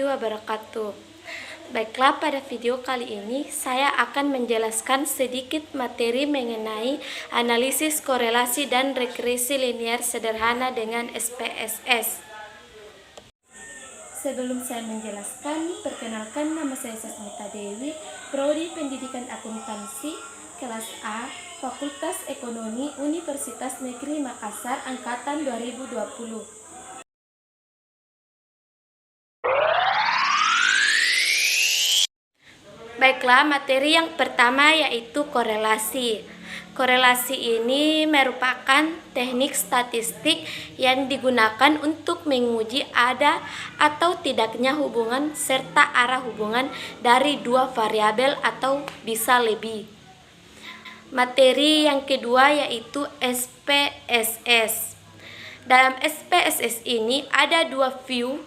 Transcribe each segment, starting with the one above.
wabarakatuh. Baiklah, pada video kali ini saya akan menjelaskan sedikit materi mengenai analisis korelasi dan regresi linier sederhana dengan SPSS. Sebelum saya menjelaskan, perkenalkan, nama saya Sasmita Dewi, Prodi Pendidikan Akuntansi, kelas A, Fakultas Ekonomi, Universitas Negeri Makassar, Angkatan 2020. Baiklah, materi yang pertama yaitu korelasi. Korelasi ini merupakan teknik statistik yang digunakan untuk menguji ada atau tidaknya hubungan serta arah hubungan dari dua variabel atau bisa lebih. Materi yang kedua yaitu SPSS. Dalam SPSS ini ada dua view.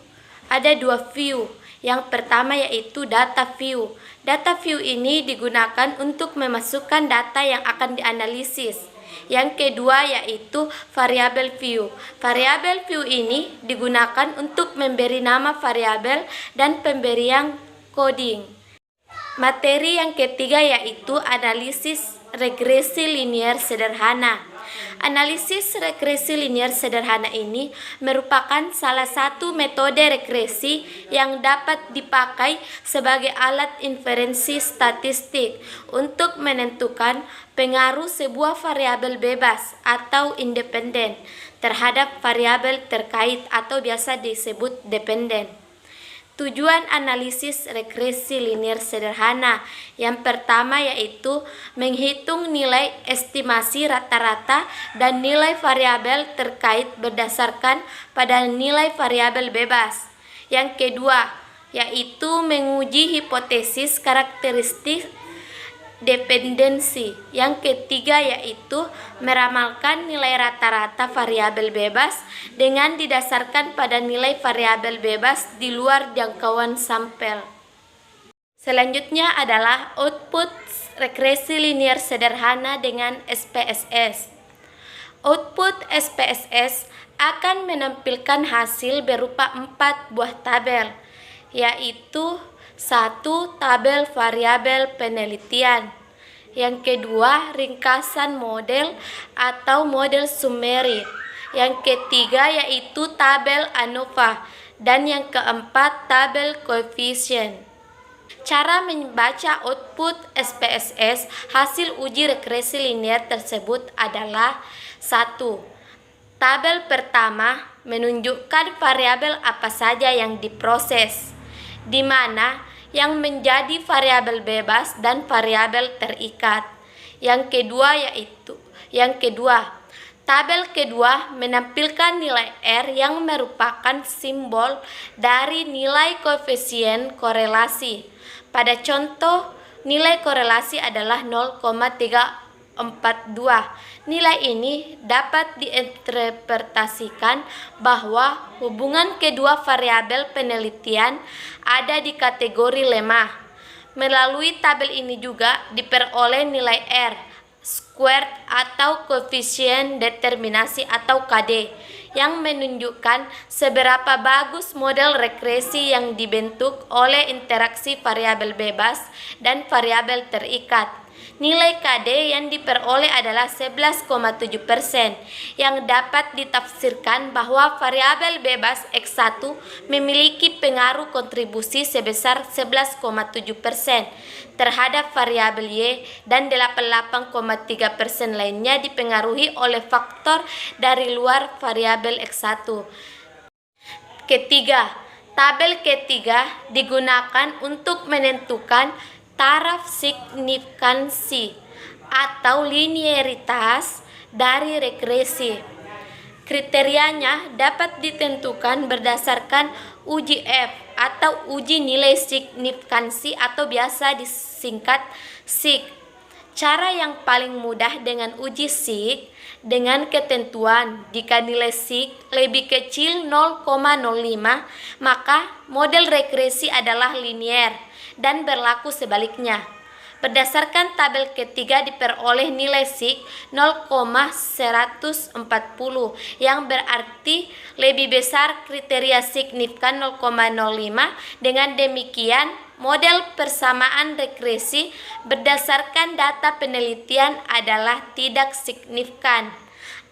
Yang pertama yaitu data view. Data view ini digunakan untuk memasukkan data yang akan dianalisis. Yang kedua yaitu variable view. Variable view ini digunakan untuk memberi nama variabel dan pemberian coding. Materi yang ketiga yaitu analisis regresi linier sederhana. Analisis regresi linier sederhana ini merupakan salah satu metode regresi yang dapat dipakai sebagai alat inferensi statistik untuk menentukan pengaruh sebuah variabel bebas atau independen terhadap variabel terkait atau biasa disebut dependen. Tujuan analisis regresi linier sederhana yang pertama yaitu menghitung nilai estimasi rata-rata dan nilai variabel terkait berdasarkan pada nilai variabel bebas. Yang kedua yaitu menguji hipotesis karakteristik dependensi. Yang ketiga yaitu meramalkan nilai rata-rata variabel bebas dengan didasarkan pada nilai variabel bebas di luar jangkauan sampel. Selanjutnya adalah output regresi linier sederhana dengan SPSS. Output SPSS akan menampilkan hasil berupa 4 buah tabel, yaitu 1. Tabel variabel penelitian. Yang kedua, ringkasan model atau model summary. Yang ketiga yaitu tabel ANOVA. Dan yang keempat, tabel koefisien. Cara membaca output SPSS hasil uji regresi linier tersebut adalah 1. Tabel pertama menunjukkan variabel apa saja yang diproses, di mana yang menjadi variabel bebas dan variabel terikat. Yang kedua, tabel kedua menampilkan nilai R yang merupakan simbol dari nilai koefisien korelasi. Pada contoh, nilai korelasi adalah 0,342. Nilai ini dapat diinterpretasikan bahwa hubungan kedua variabel penelitian ada di kategori lemah. Melalui tabel ini juga diperoleh nilai R squared atau koefisien determinasi atau KD yang menunjukkan seberapa bagus model regresi yang dibentuk oleh interaksi variabel bebas dan variabel terikat. Nilai KD yang diperoleh adalah 11,7%, yang dapat ditafsirkan bahwa variabel bebas X1 memiliki pengaruh kontribusi sebesar 11,7% terhadap variabel Y dan 88,3% lainnya dipengaruhi oleh faktor dari luar variabel X1. Ketiga, tabel ketiga digunakan untuk menentukan taraf signifikansi atau linearitas dari regresi. Kriterianya dapat ditentukan berdasarkan uji F atau uji nilai signifikansi atau biasa disingkat SIG. Cara yang paling mudah dengan uji SIG dengan ketentuan jika nilai SIG lebih kecil 0,05 maka model regresi adalah linier dan berlaku sebaliknya. Berdasarkan tabel ketiga diperoleh nilai SIG 0,140 yang berarti lebih besar kriteria signifikan 0,05. Dengan demikian, model persamaan regresi berdasarkan data penelitian adalah tidak signifikan.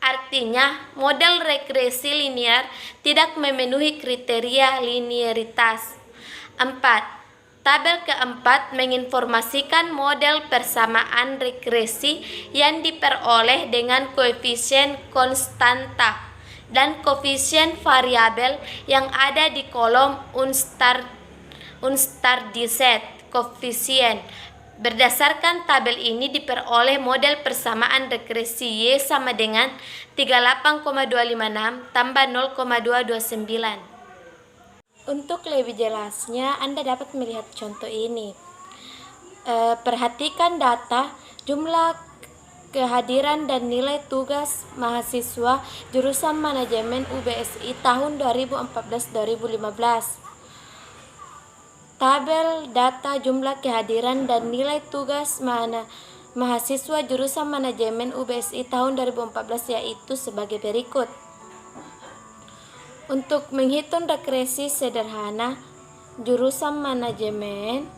Artinya, model regresi linear tidak memenuhi kriteria linearitas. 4. Tabel keempat menginformasikan model persamaan regresi yang diperoleh dengan koefisien konstanta dan koefisien variabel yang ada di kolom unstandardized koefisien. Berdasarkan tabel ini diperoleh model persamaan regresi Y sama dengan 38,256 tambah 0,229. Untuk lebih jelasnya, Anda dapat melihat contoh ini. Perhatikan data, jumlah kehadiran dan nilai tugas mahasiswa jurusan manajemen UBSI tahun 2014-2015. Tabel data jumlah kehadiran dan nilai tugas mahasiswa jurusan manajemen UBSI tahun 2014 yaitu sebagai berikut. Untuk menghitung regresi sederhana jurusan manajemen,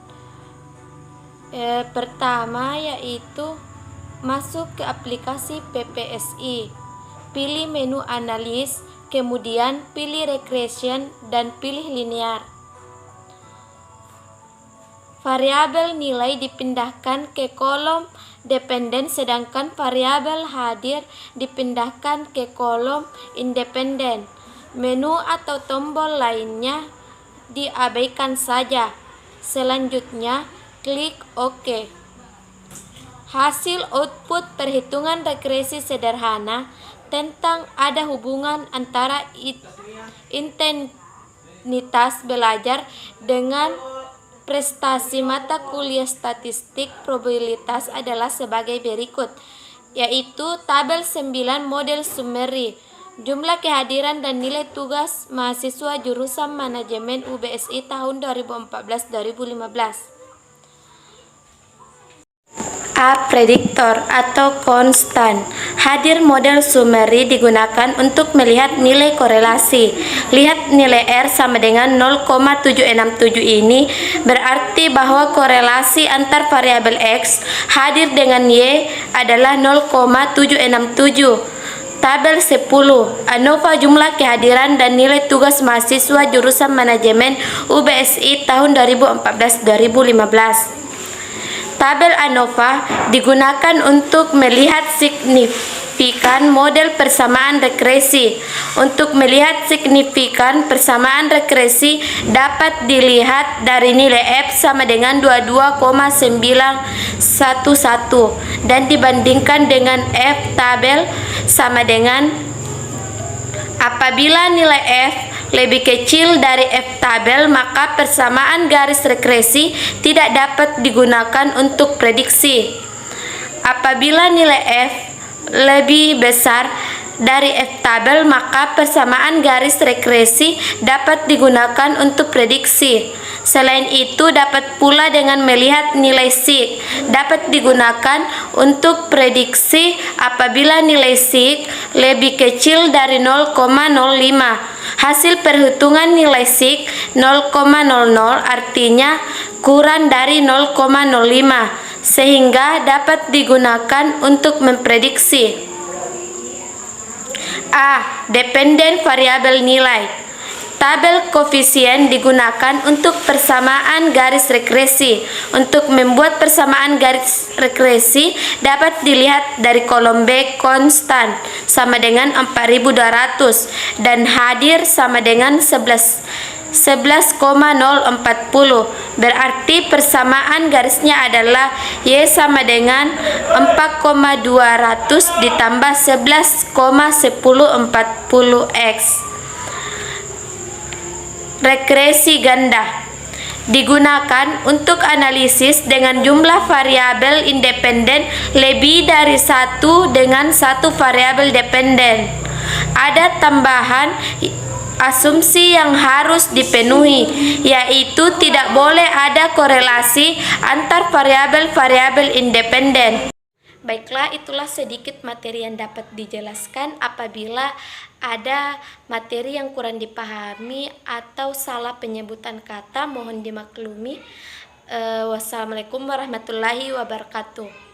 pertama yaitu masuk ke aplikasi PPSI, pilih menu analis, kemudian pilih regression dan pilih linear. Variabel nilai dipindahkan ke kolom dependen sedangkan variabel hadir dipindahkan ke kolom independen. Menu atau tombol lainnya diabaikan saja. Selanjutnya, klik OK. Hasil output perhitungan regresi sederhana tentang ada hubungan antara intensitas belajar dengan prestasi mata kuliah statistik probabilitas adalah sebagai berikut, yaitu tabel 9 model summary. Jumlah kehadiran dan nilai tugas mahasiswa jurusan manajemen UBSI tahun 2014-2015. A. Prediktor atau konstan. Hadir model summary digunakan untuk melihat nilai korelasi. Lihat nilai R sama dengan 0,767 ini berarti bahwa korelasi antar variabel X hadir dengan Y adalah 0,767. Tabel 10. ANOVA jumlah kehadiran dan nilai tugas mahasiswa jurusan manajemen UBSI tahun 2014-2015. Tabel ANOVA digunakan untuk melihat signifikan model persamaan regresi. Untuk melihat signifikan persamaan regresi dapat dilihat dari nilai F sama dengan 22,911 dan dibandingkan dengan F tabel sama dengan apabila nilai F lebih kecil dari F tabel, maka persamaan garis regresi tidak dapat digunakan untuk prediksi. Apabila nilai F lebih besar dari F tabel, maka persamaan garis regresi dapat digunakan untuk prediksi. Selain itu, dapat pula dengan melihat nilai SIG dapat digunakan untuk prediksi apabila nilai SIG lebih kecil dari 0,05. Hasil perhitungan nilai SIG 0,00 artinya kurang dari 0,05 sehingga dapat digunakan untuk memprediksi. A. Dependen variabel nilai. Tabel koefisien digunakan untuk persamaan garis regresi. Untuk membuat persamaan garis regresi dapat dilihat dari kolom B konstan sama dengan 4200 dan hadir sama dengan 11,040. Berarti persamaan garisnya adalah Y sama dengan 4,200 ditambah 11,1040X. Regresi ganda digunakan untuk analisis dengan jumlah variabel independen lebih dari satu dengan satu variabel dependen. asumsi yang harus dipenuhi, yaitu tidak boleh ada korelasi antar variabel-variabel independen. Baiklah, itulah sedikit materi yang dapat dijelaskan. Apabila ada materi yang kurang dipahami atau salah penyebutan kata, mohon dimaklumi. Wassalamualaikum warahmatullahi wabarakatuh.